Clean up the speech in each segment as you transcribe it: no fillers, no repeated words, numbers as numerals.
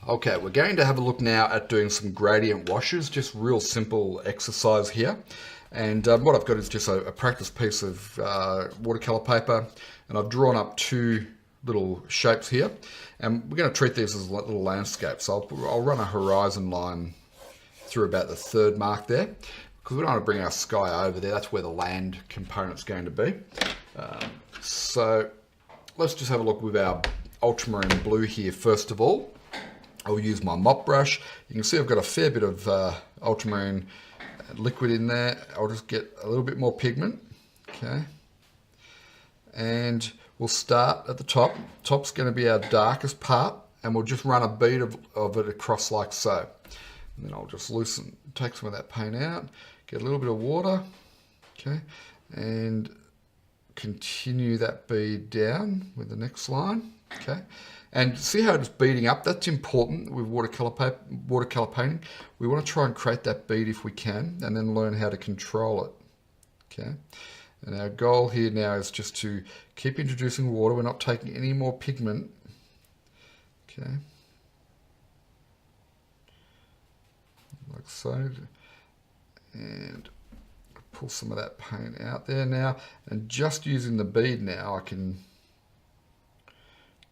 Okay, we're going to have a look now at doing some gradient washes, just real simple exercise here. And what I've got is just a practice piece of watercolor paper, and I've drawn up two little shapes here. And we're going to treat these as little landscapes. So I'll run a horizon line through about the third mark there, because we don't want to bring our sky over there. That's where the land component's going to be. So let's just have a look with our ultramarine blue here first of all. I'll use my mop brush. You can see I've got a fair bit of ultramarine liquid in there. I'll just get a little bit more pigment, okay? And we'll start at the top. Top's going to be our darkest part, and we'll just run a bead of it across like so. And then I'll just take some of that paint out, get a little bit of water, okay? And continue that bead down with the next line, okay? And see how it's beading up? That's important with watercolor painting. We want to try and create that bead if we can, and then learn how to control it, okay? And our goal here now is just to keep introducing water. We're not taking any more pigment, okay? Like so. And pull some of that paint out there now. And just using the bead now, I can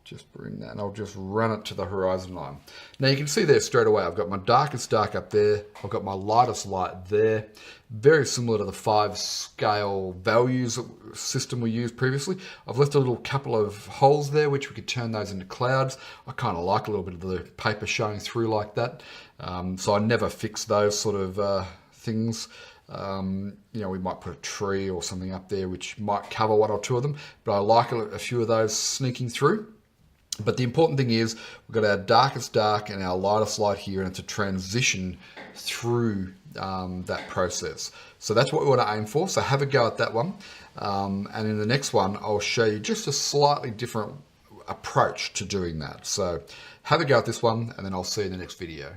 just bring that, and I'll just run it to the horizon line. Now you can see there straight away, I've got my darkest dark up there, I've got my lightest light there, very similar to the 5 scale values system we used previously. I've left a little couple of holes there, which we could turn those into clouds. I kind of like a little bit of the paper showing through like that. So I never fix those sort of things. You know, we might put a tree or something up there, which might cover one or two of them, but I like a few of those sneaking through. But the important thing is we've got our darkest dark and our lightest light here, and it's a transition through that process. So that's what we want to aim for. So have a go at that one. And in the next one, I'll show you just a slightly different approach to doing that. So have a go at this one, and then I'll see you in the next video.